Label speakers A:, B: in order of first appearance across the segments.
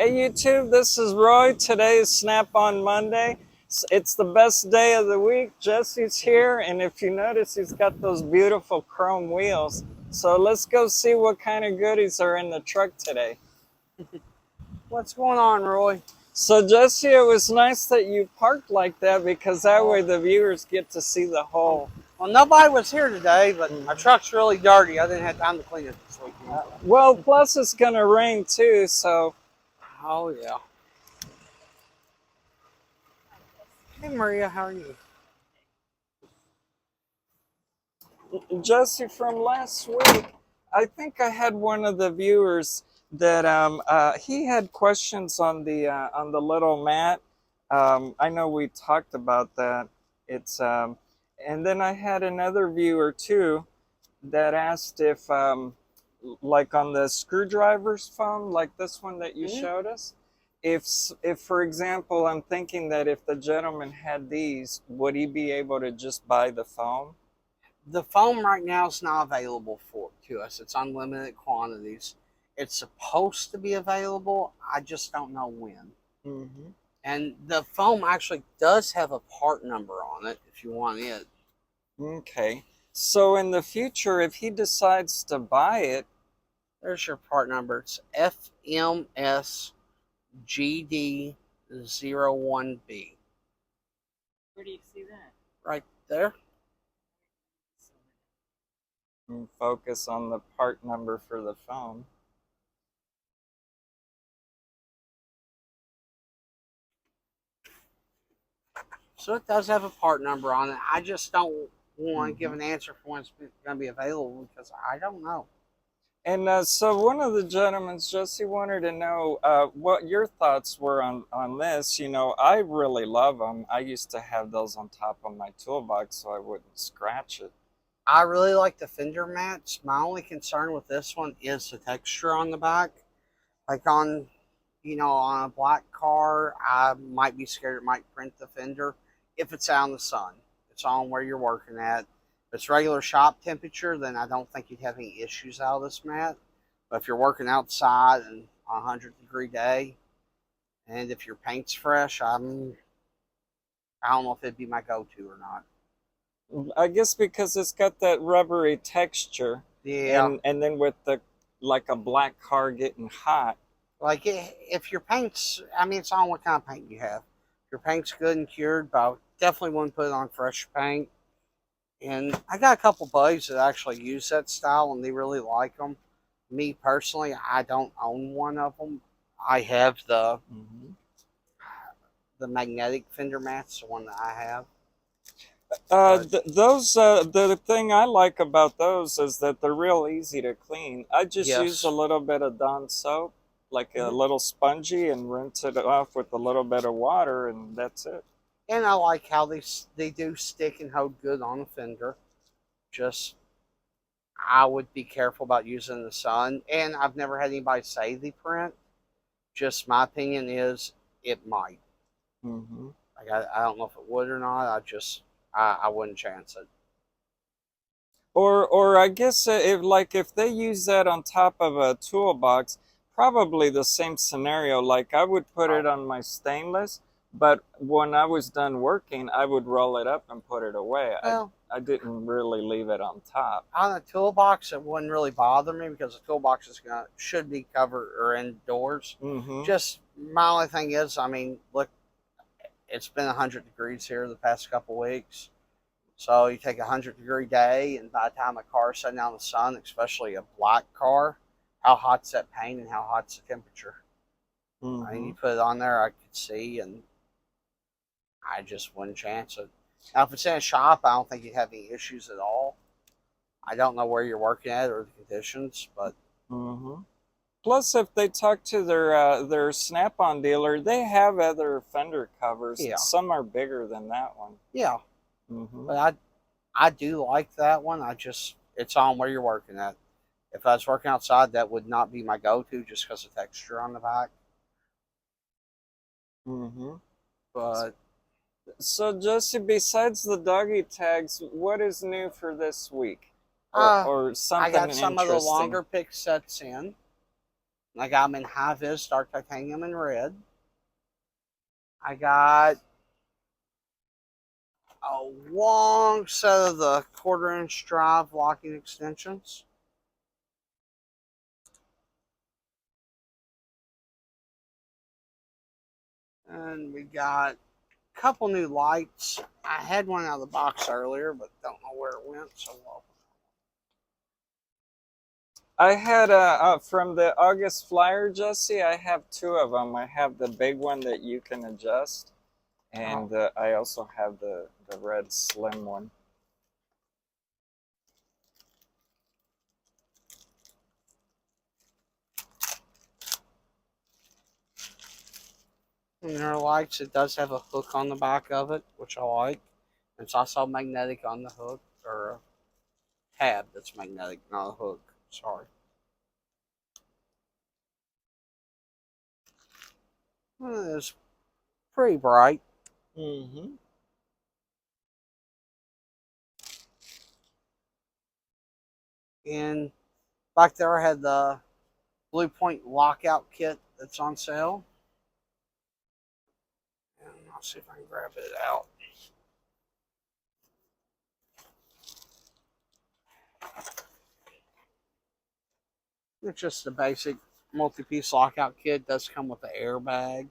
A: Hey YouTube, this is Roy. Today is Snap on Monday. It's the best day of the week. Jesse's here, and if you notice, he's got those beautiful chrome wheels. So let's go see what kind of goodies are in the truck today.
B: What's going on, Roy?
A: So Jesse, it was nice that you parked like that because that way the viewers get to see the whole.
B: Well, nobody was here today, but our truck's really dirty. I didn't have time to clean it this weekend.
A: Well, plus it's gonna rain too, so.
B: Oh, yeah. Hey, Maria, how are you?
A: Jesse, from last week, I think I had one of the viewers that he had questions on the little mat. I know we talked about that. It's and then I had another viewer too that asked if like on the screwdrivers foam, like this one that you showed us, if for example, I'm thinking that if the gentleman had these, would he be able to just buy the foam?
B: The foam right now is not available to us. It's unlimited quantities. It's supposed to be available. I just don't know when.
A: Mm-hmm.
B: And the foam actually does have a part number on it if you want it.
A: Okay. So in the future, if he decides to buy it,
B: There's your part number. It's FMSGD01B.
C: Where do you see that?
B: Right there.
A: focus on the part number for the foam.
B: So it does have a part number on it. I just don't want to give an answer for when it's going to be available because I don't know.
A: And so one of the gentlemen, Jesse, wanted to know what your thoughts were on this. You know, I really love them. I used to have those on top of my toolbox so I wouldn't scratch it.
B: I really like the fender mats. My only concern with this one is the texture on the back. Like on, on a black car, I might be scared it might print the fender if it's out in the sun. It's on where you're working at. If it's regular shop temperature, then I don't think you'd have any issues out of this mat. But if you're working outside and on a 100-degree day, and if your paint's fresh, I don't know if it'd be my go-to or not.
A: I guess because it's got that rubbery texture.
B: Yeah.
A: And then with the like a black car getting hot.
B: Like if your paint's, it's on what kind of paint you have. If your paint's good and cured, but I definitely wouldn't put it on fresh paint. And I got a couple buddies that actually use that style and they really like them. Me personally, I don't own one of them. I have the magnetic fender mats, the one that I have.
A: The thing I like about those is that they're real easy to clean. I just use a little bit of Dawn soap, like a little spongy, and rinse it off with a little bit of water, and that's it.
B: And I like how they do stick and hold good on the fender. Just, I would be careful about using the sun. And I've never had anybody say they print. Just my opinion is it might. Like I don't know if it would or not. I wouldn't chance it.
A: Or I guess if they use that on top of a toolbox, probably the same scenario. Like I would put it on my stainless, but when I was done working, I would roll it up and put it away.
B: Well,
A: I didn't really leave it on top.
B: On a toolbox, it wouldn't really bother me because the toolbox should be covered or indoors. Just my only thing is, look, it's been 100 degrees here the past couple weeks. So you take a 100-degree day, and by the time a car's sitting out in the sun, especially a black car, how hot's that paint and how hot's the temperature? You put it on there, I could see, and I just wouldn't chance it. Now, if it's in a shop, I don't think you'd have any issues at all. I don't know where you're working at or the conditions, but.
A: Plus, if they talk to their Snap-on dealer, they have other fender covers.
B: Yeah.
A: Some are bigger than that one.
B: Yeah. But I do like that one. It's on where you're working at. If I was working outside, that would not be my go-to just because of texture on the back. But.
A: So, Jesse, besides the doggy tags, what is new for this week? Or something
B: I got some of the
A: interesting?
B: longer pick sets in. I got them in high vis, dark titanium, and red. I got a long set of the 1/4 inch drive locking extensions. And we got a couple new lights. I had one out of the box earlier, but don't know where it went. So
A: I had from the August flyer, Jesse. I have two of them. I have the big one that you can adjust, and I also have the red slim one.
B: in our lights, it does have a hook on the back of it, which I like. It's also magnetic on the hook, or a tab that's magnetic, not a hook. Sorry. It's pretty bright.
A: Mm-hmm.
B: And back there, I had the Blue Point lockout kit that's on sale. And I'll see if I can grab it out. It's just a basic multi-piece lockout kit. It does come with an airbag.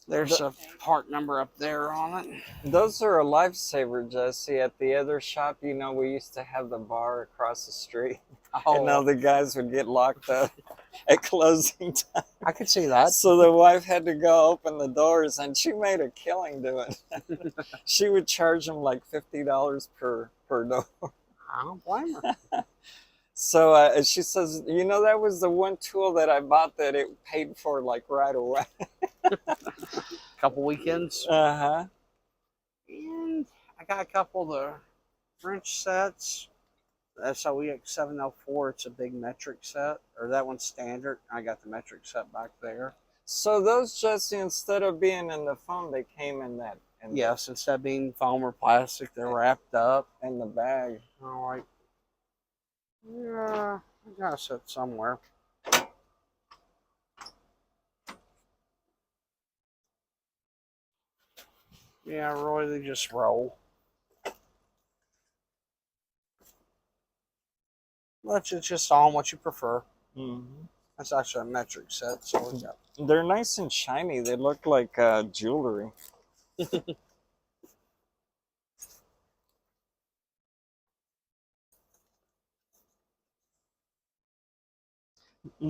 B: There's a part number up there on it.
A: Those are a lifesaver, Jesse. At the other shop, you know, we used to have the bar across the street.
B: Oh,
A: And now the guys would get locked up at closing time.
B: I could see that.
A: So the wife had to go open the doors, and she made a killing doing it. She would charge them like $50 per door.
B: I don't blame her.
A: So she says, you know, that was the one tool that I bought that it paid for like right away.
B: Couple weekends.
A: Uh-huh.
B: And I got a couple of the wrench sets. SOEX 704, it's a big metric set, or that one's standard. I got the metric set back there.
A: So those, Jesse, instead of being in the foam, they came in that.
B: Yes, instead of being foam or plastic, they're wrapped up
A: in the bag.
B: All right. Yeah, I got a set somewhere. Yeah, Roy, they just roll. But it's just on what you prefer.
A: Mm-hmm.
B: That's actually a metric set, so we got.
A: They're nice and shiny. They look like jewelry.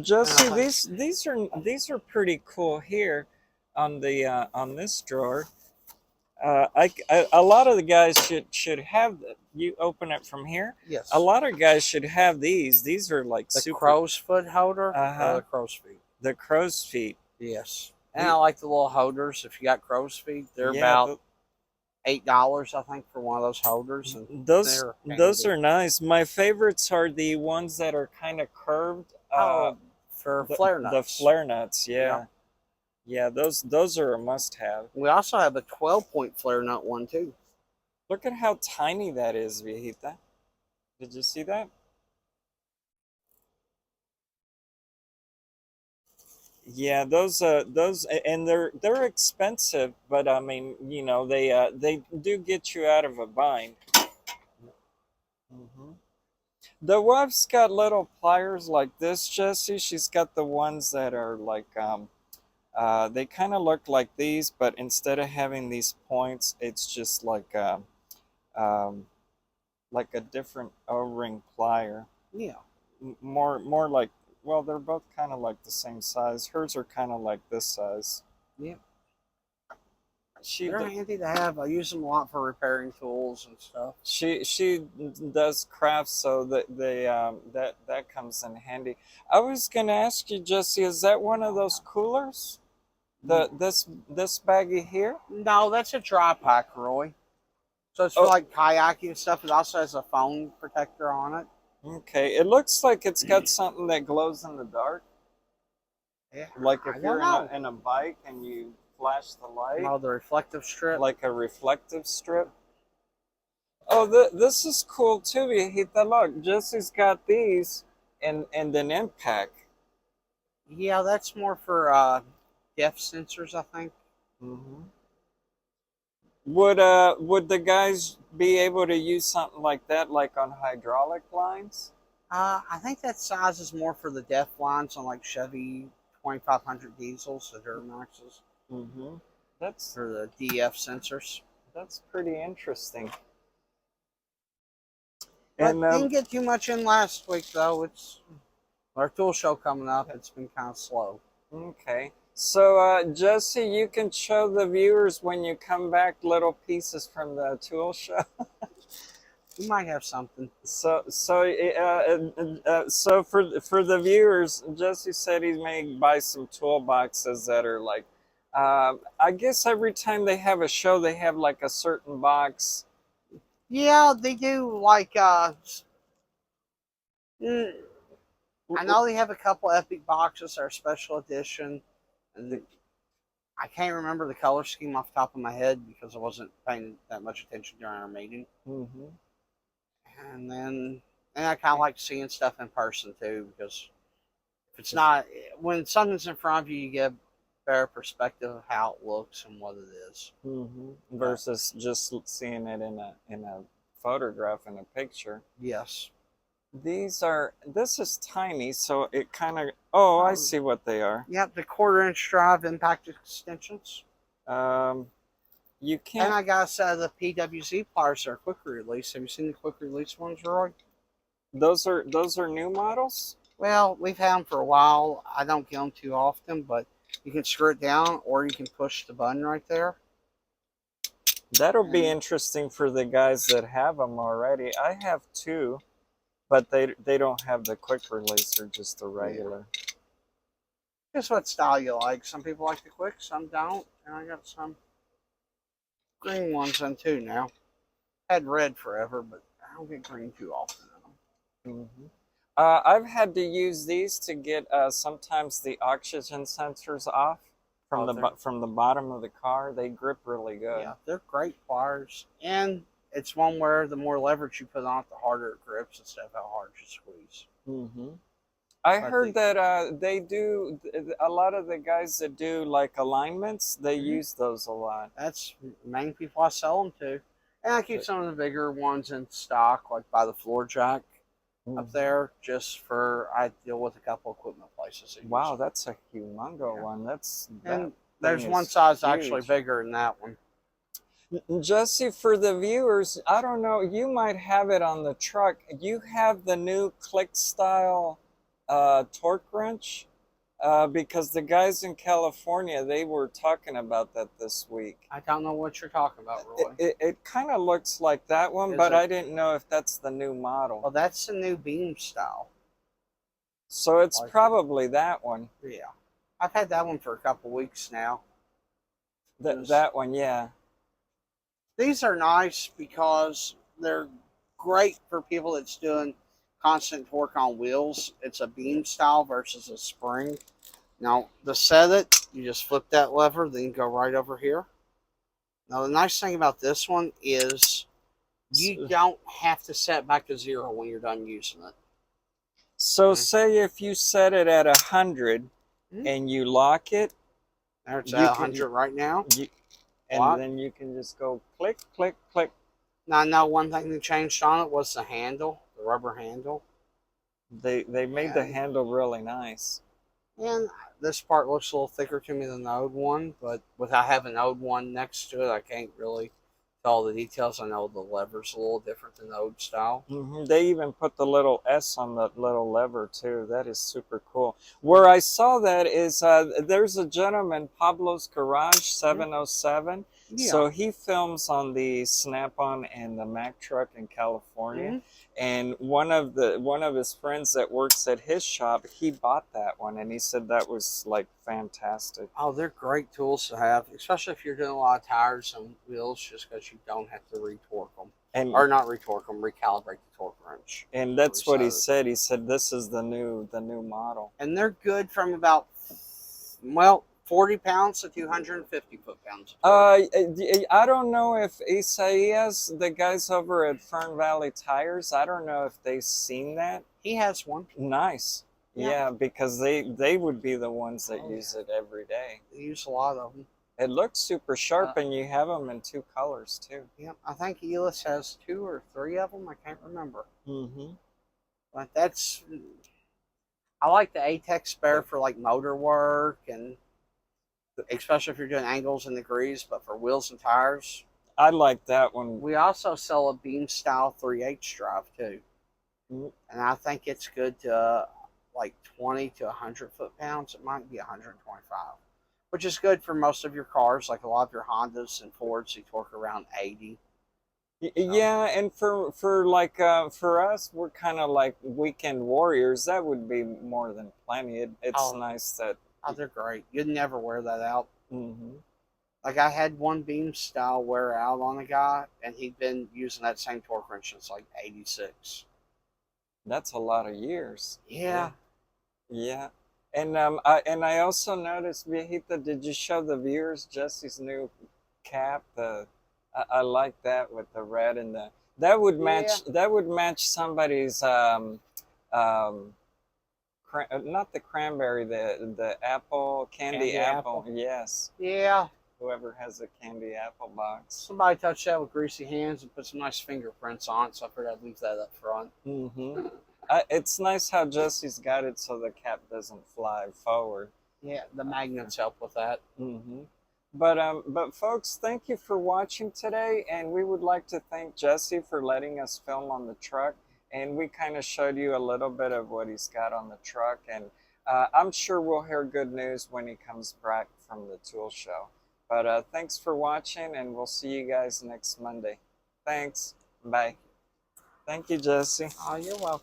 A: Jesse, these are pretty cool here on the on this drawer. A lot of the guys should have you open it from here.
B: Yes.
A: A lot of guys should have these. These are like
B: the crow's foot holder. The crow's feet.
A: The crow's feet.
B: Yes. And I like the little holders. If you got crow's feet, they're about $8, I think, for one of those holders. And
A: those are nice. My favorites are the ones that are kind of curved.
B: For flare nuts.
A: The flare nuts, yeah. Yeah, those are a must-have.
B: We also have a 12-point flare nut one, too.
A: Look at how tiny that is, Viejita. Did you see that? Yeah, those and they're expensive, but I mean, you know, they do get you out of a bind. Mm-hmm. The wife's got little pliers like this, Jesse. She's got the ones that are like they kind of look like these, but instead of having these points, it's just like a different O-ring plier.
B: Yeah.
A: More like, well, they're both kind of like the same size. Hers are kind of like this size.
B: Yeah. They're handy to have. I use them a lot for repairing tools and stuff.
A: She does crafts, so that comes in handy. I was gonna ask you, Jesse, is that one of those coolers? This baggie here?
B: No, that's a dry pack, Roy. So it's for like kayaking and stuff. It also has a phone protector on it.
A: Okay, it looks like it's got something that glows in the dark.
B: Yeah.
A: Like if you're in a bike and you flash the light.
B: Oh, the reflective strip.
A: Like a reflective strip. Oh, this is cool too, Viejita. Look, Jesse's got these and an impact.
B: Yeah, that's more for depth sensors, I think.
A: Mm-hmm. Would the guys be able to use something like that, like on hydraulic lines?
B: I think that size is more for the depth lines on like Chevy 2500 diesels, the Duramaxes,
A: Mm-hmm. That's
B: for the DF sensors.
A: that's pretty interesting.
B: But
A: And
B: didn't get too much in last week though. It's our tool show coming up. It's been kind of slow.
A: okay. So Jesse, you can show the viewers when you come back little pieces from the tool show.
B: We might have something.
A: So for the viewers, Jesse said he may buy some toolboxes that are like, I guess every time they have a show, they have like a certain box.
B: Yeah, they do like mm, I know they have a couple epic boxes that are special edition, and I can't remember the color scheme off the top of my head because I wasn't paying that much attention during our meeting.
A: Mm-hmm.
B: And then, and I kind of like seeing stuff in person too because if it's not when something's in front of you, you get a better perspective of how it looks and what it is.
A: Mm-hmm. Versus just seeing it in a photograph in a picture.
B: Yes.
A: This is tiny, so it kind of, oh, I see what they are.
B: Yep, the 1/4 inch drive impact extensions.
A: Um, you
B: And
A: can't,
B: I got a set of the PWZ pliers that are quick release. Have you seen the quick release ones, Roy?
A: those are new models?
B: Well, we've had them for a while. I don't get them too often, but you can screw it down or you can push the button right there.
A: That'll be interesting for the guys that have them already. I have two, but they don't have the quick release or just the regular.
B: Just what style you like. Some people like the quick, some don't. And I got some green ones in too now. Had red forever, but I don't get green too often.
A: Mm-hmm. I've had to use these to get sometimes the oxygen sensors off from the bottom of the car. They grip really good.
B: Yeah, they're great pliers, and it's one where the more leverage you put on it, the harder it grips instead of how hard you squeeze.
A: Mm-hmm. I heard that they do a lot of the guys that do like alignments. They use those a lot.
B: That's main people I sell them to, and I keep some of the bigger ones in stock, like by the floor jack up there, just for I deal with a couple equipment places.
A: Wow, that's a humongo one.
B: And there's one size actually bigger than that one.
A: Jesse, for the viewers, I don't know, you might have it on the truck. You have the new click style torque wrench because the guys in California, they were talking about that this week.
B: I don't know what you're talking about, Roy.
A: It kind of looks like that one, but I didn't know if that's the new model.
B: Well, that's the new beam style.
A: So it's probably that one.
B: Yeah. I've had that one for a couple weeks now.
A: That one, yeah.
B: These are nice because they're great for people that's doing constant torque on wheels. It's a beam style versus a spring. Now, to set it, you just flip that lever, then you go right over here. Now, the nice thing about this one is you don't have to set back to 0 when you're done using it.
A: So say if you set it at 100 and you lock it.
B: There it's at 100 right now.
A: And then you can just go click, click, click.
B: Now, I know one thing they changed on it was the handle, the rubber handle.
A: They made the handle really nice.
B: And this part looks a little thicker to me than the old one, but without having the old one next to it, I can't really tell all the details. I know the lever's a little different than the old style.
A: They even put the little S on the little lever too. That is super cool. Where I saw that is there's a gentleman, Pablo's Garage 707. Yeah. So he films on the Snap-on and the Mack truck in California. And one of his friends that works at his shop, he bought that one, and he said that was like fantastic.
B: Oh, they're great tools to have, especially if you're doing a lot of tires and wheels, just because you don't have to retorque them, or not retorque them, recalibrate the torque wrench.
A: And that's what he said. He said this is the new model,
B: and they're good from about 40 pounds to 250 foot-pounds.
A: I don't know if Isaias, the guys over at Fern Valley Tires, I don't know if they've seen that.
B: He has one.
A: Nice. Yeah, because they would be the ones that
B: Oh,
A: use it every day.
B: They use a lot of them.
A: It looks super sharp, and you have them in 2 colors too.
B: Yeah, I think Elis has 2 or 3 of them. I can't remember.
A: Mm-hmm.
B: But I like the ATEX spare for like motor work and especially if you're doing angles and degrees, but for wheels and tires.
A: I like that one.
B: We also sell a beam style 3/8 drive too.
A: Mm.
B: And I think it's good to like 20 to 100 foot-pounds. It might be 125, which is good for most of your cars. Like a lot of your Hondas and Fords, they torque around 80.
A: Yeah, and for like for us, we're kind of like weekend warriors. That would be more than plenty. It's
B: Oh,
A: nice that.
B: oh, they're great. You'd never wear that out.
A: Mm-hmm.
B: Like I had one beam style wear out on a guy, and he'd been using that same torque wrench since like '86.
A: That's a lot of years.
B: Yeah.
A: Yeah. And I also noticed, Viejita, did you show the viewers Jesse's new cap? I like that with the red and the that would match somebody's um not the cranberry, the apple candy apple. Yes.
B: Yeah.
A: Whoever has a candy apple box.
B: Somebody touched that with greasy hands and put some nice fingerprints on it, so I figured I'd leave that up front.
A: Mm-hmm. It's nice how Jesse's got it so the cap doesn't fly forward.
B: Yeah, the magnets help with that.
A: Mm-hmm. But folks, thank you for watching today, and we would like to thank Jesse for letting us film on the truck, and we kind of showed you a little bit of what he's got on the truck, and I'm sure we'll hear good news when he comes back from the tool show. But thanks for watching, and we'll see you guys next Monday. Thanks. Bye. Thank you, Jesse.
B: Oh, you're welcome.